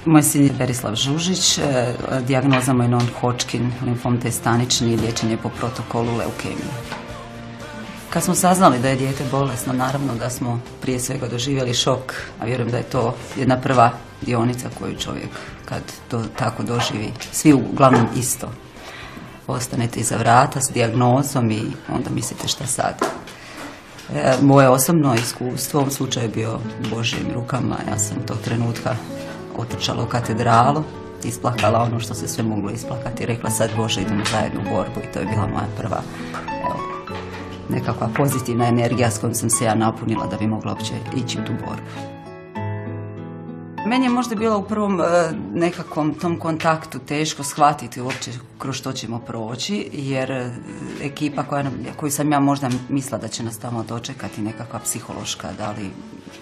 Moj sin je Berislav Žužić, dijagnoza mu je non-Hodgkin, limfom T stanični i liječenje po protokolu leukemije. Kad smo saznali da je dijete bolesno, naravno da smo prije svega doživjeli šok, a vjerujem da je to jedna prva dionica koju čovjek kad to tako doživi, svi uglavnom isto. Ostanete iza vrata s dijagnozom i onda mislite šta sad. Moje osobno iskustvo u ovom slučaju je bio u Božjim rukama. Ja sam tog trenutka otrčala u katedralu, isplakala ono što se sve moglo isplakati i rekla sad Bože idemo zajedno u borbu i to je bila moja prva nekakva pozitivna energija s kojom sam se ja napunila da bi mogla uopće ići u tu borbu. Meni je možda bilo u prvom nekakvom tom kontaktu teško shvatiti uopće kroz što ćemo proći, jer ekipa koju sam ja možda mislila da će nas tamo dočekati, nekakva psihološka, da li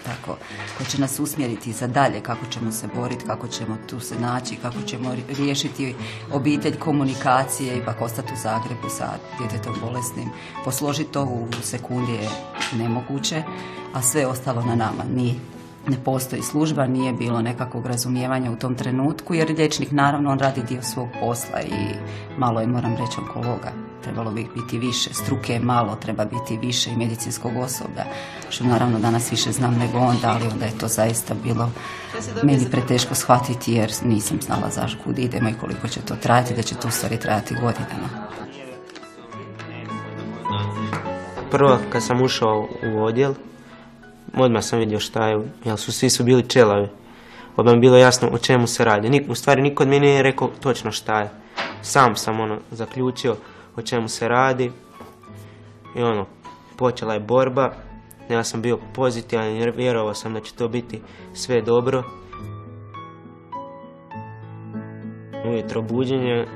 tako, koja će nas usmjeriti za dalje, kako ćemo se boriti, kako ćemo tu se naći, kako ćemo riješiti obitelj, komunikacije, ipak ostati u Zagrebu sa djetetom bolesnim. Posložiti to u sekundi je nemoguće, a sve ostalo na nama. Ne postoji služba, nije bilo nekakvog razumijevanja u tom trenutku, jer liječnik naravno on radi dio svog posla i malo je, moram reći, onkologa. Trebalo bi biti više, struke je malo, treba biti više i medicinskog osoblja, što naravno danas više znam nego onda, ali onda je to zaista bilo meni preteško shvatiti jer nisam znala zašto kud idemo i koliko će to trajati, da će to u stvari trajati godinama. Prvo kad sam ušao u odjel, odmah sam vidio šta je, jer svi su bili čelavi. Odmah mi bilo jasno o čemu se radi. U stvari niko od mene nije rekao točno šta je. Sam sam zaključio o čemu se radi. I počela je borba. Ja sam bio pozitivan jer vjerovao sam da će to biti sve dobro. Ujutro buđenje,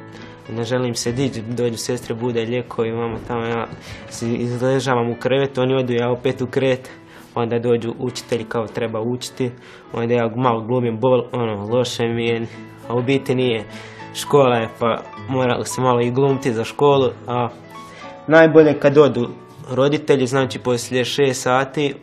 ne želim se dići, dođu sestre, bude lijekovi, mama tamo, ja se izležavam u krevetu, oni odu, ja opet u krevet. Onda dođu učitelji kao treba učiti, onda ja malo glumim bol, loše mi je, a u biti nije. Škola je pa morali se malo i glumiti za školu, a najbolje kad odu roditelji, znači poslije 6 sati,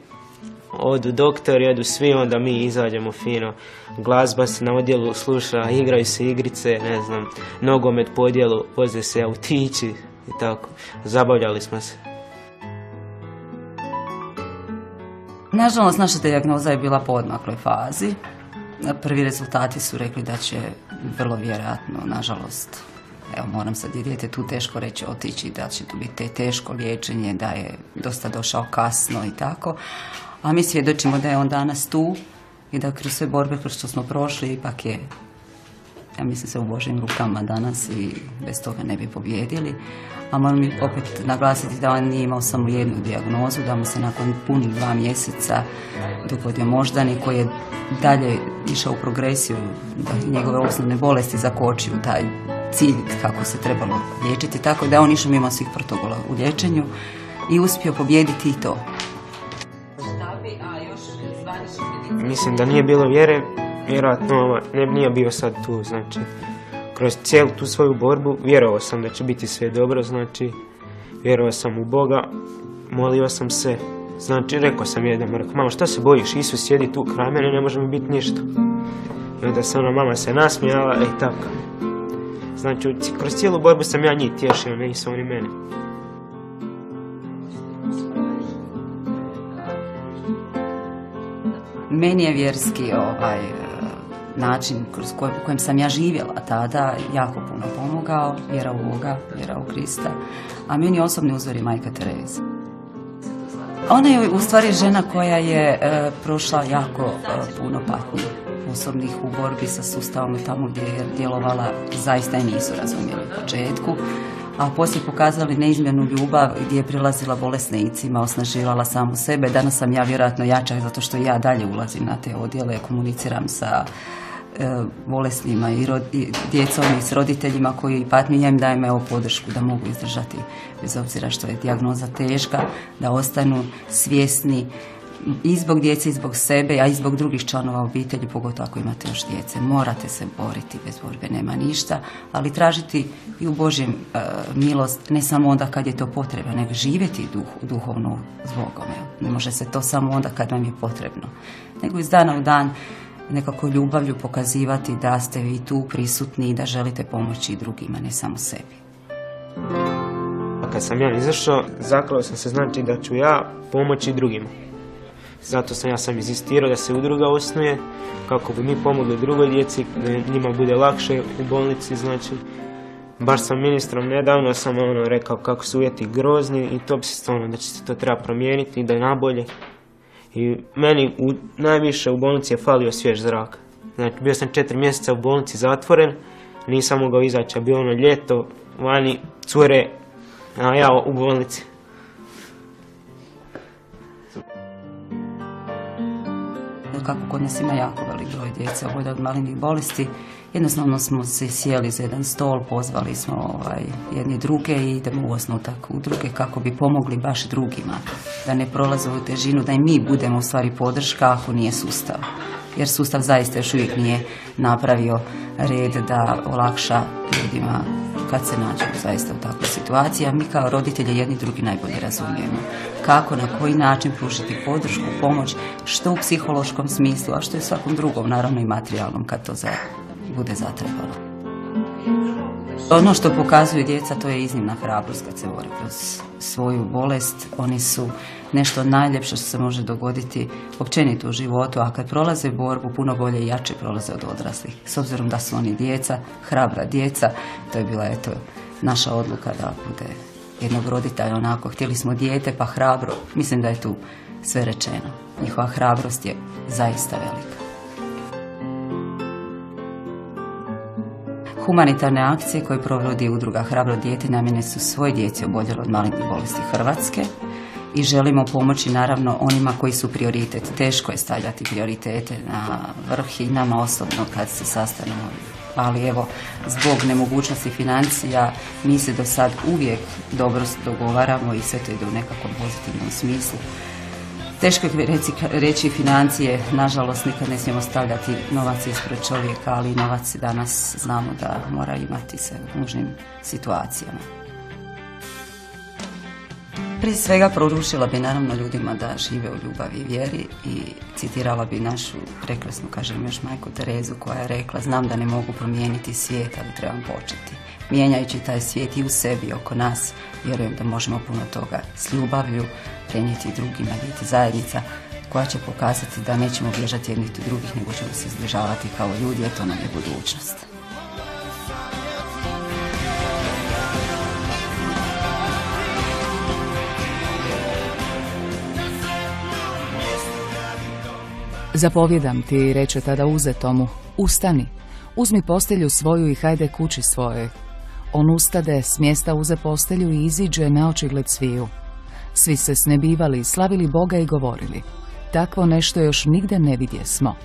odu doktori, odu svi, onda mi izađemo fino. Glazba se na odjelu sluša, igraju se igrice, ne znam, nogomet po odjelu, voze se autići i tako. Zabavljali smo se. Nažalost, naša dijagnoza je bila po odmakloj fazi. Prvi rezultati su rekli da će vrlo vjerojatno, nažalost, evo moram sad i dijete tu teško reći otići, da će tu biti teško liječenje, da je dosta došao kasno i tako. A mi svjedočimo da je on danas tu i da kroz sve borbe kroz što smo prošli ipak je, ja mislim, se u Božjim rukama danas i bez toga ne bi pobjedili. A moram mi opet naglasiti da on nije imao samo jednu dijagnozu, da mu se nakon punih 2 mjeseca dogodio moždani koji je dalje išao u progresiju, da njegove osnovne bolesti zakočio taj cilj kako se trebalo liječiti, tako da on išao mimo svih protokola u liječenju i uspio pobijediti i to. Mislim da nije bilo vjere, vjerojatno ne bi nije bio sad tu, znači kroz cijelu tu svoju borbu vjerovao sam da će biti sve dobro, znači vjerovao sam u Boga, molio sam se Znači, rekao sam jednom, rekao, mama, šta se bojiš, Isus sjedi tu kraj mene, ne može mi biti ništa. I onda se mama se nasmijala, i tako. Znači, kroz cijelu borbu sam ja njih tješio, nisu oni mene. Meni je vjerski način kojem sam ja živjela tada jako puno pomogao, vjera u Boga, vjera u Krista, a meni osobni uzor je majka Tereza. Ona je u stvari žena koja je prošla jako puno patnji osobnih u borbi sa sustavom tamo gdje je djelovala, zaista je nisu razumjeli u početku, a poslije pokazali neizmjernu ljubav gdje je prilazila bolesnicima, osnaživala samu sebe. Danas sam ja vjerojatno jača zato što ja dalje ulazim na te odjele, komuniciram sa bolesnima i djecom i s roditeljima koji patnju, ja im dajem evo podršku da mogu izdržati bez obzira što je dijagnoza teška, da ostanu svjesni i zbog djece i zbog sebe, a i zbog drugih članova obitelji, pogotovo ako imate još djece. Morate se boriti, bez borbe nema ništa, ali tražiti i u Božjem milost, ne samo onda kad je to potreba, nego živjeti duhovno s Bogom. Ne može se to samo onda kad vam je potrebno, nego iz dana u dan nekako ljubavlju pokazivati da ste vi tu prisutni i da želite pomoći i drugima, ne samo sebi. Kad sam ja izašao, zaklao sam se, znači da ću ja pomoći drugima. Zato sam inzistirao da se udruga osnuje kako bi mi pomogli drugoj djeci, da njima bude lakše u bolnici. Znači, baš sam ministrom nedavno sam rekao kako su uvjeti grozni i to bi se stvarno, da će se to treba promijeniti i da je nabolje. I meni najviše u bolnici je falio svjež zrak. Znači, bio sam 4 mjeseca u bolnici zatvoren, nisam mogao izaći, a bio ono ljeto, vani cure, a ja u bolnici. Kako kod nas ima jako velik broj djece obolje od malignih bolesti, jednostavno smo se sjeli za jedan stol, pozvali smo jedni druge i idemo u osnutak udruge kako bi pomogli baš drugima, da ne prolaze u težinu, da i mi budemo u stvari podrška ako nije sustav. Jer sustav zaista još uvijek nije napravio red da olakša ljudima kad se nađu zaista u takvoj situaciji, a mi kao roditelji jedni drugi najbolje razumijemo kako, na koji način pružiti podršku, pomoć, što u psihološkom smislu, a što i svakom drugom, naravno i materijalnom kad to bude zatrebalo. Ono što pokazuju djeca, to je iznimna hrabrost kad se bore kroz svoju bolest. Oni su nešto najljepše što se može dogoditi općenito u životu, a kad prolaze borbu, puno bolje i jače prolaze od odraslih. S obzirom da su oni djeca, hrabra djeca, to je bila naša odluka da bude jednog roditelja onako, htjeli smo dijete pa hrabro. Mislim da je tu sve rečeno. Njihova hrabrost je zaista velika. Humanitarne akcije koje provodi udruga Hrabro dijete namijenjene su svoj djeci oboljeli od malignih bolesti Hrvatske i želimo pomoći naravno onima koji su prioritet. Teško je stavljati prioritete na vrh i nama osobno kad se sastanemo, ali evo, zbog nemogućnosti financija mi se do sad uvijek dobro dogovaramo i sve to ide u nekakvom pozitivnom smislu. Teško je reći financije, nažalost nikad ne smijemo stavljati novac ispred čovjeka, ali novac danas znamo da mora imati se u nužnim situacijama. Prije svega poručila bi naravno ljudima da žive u ljubavi i vjeri i citirala bi našu prekrasnu, kažem još, majku Terezu koja je rekla: znam da ne mogu promijeniti svijet, ali trebam početi. Mijenjajući taj svijet i u sebi, oko nas, vjerujem da možemo puno toga s ljubavlju prenijeti drugima, biti zajednica koja će pokazati da nećemo bježati jednih od drugih, nego ćemo se zbližavati kao ljudi, a to nam je budućnost. Zapovjedam ti, reče tada uzetomu, ustani, uzmi postelju svoju i hajde kući svojoj. On ustade, s mjesta uze postelju i iziđe na očigled sviju. Svi se snebivali, slavili Boga i govorili: takvo nešto još nigde ne vidje smo.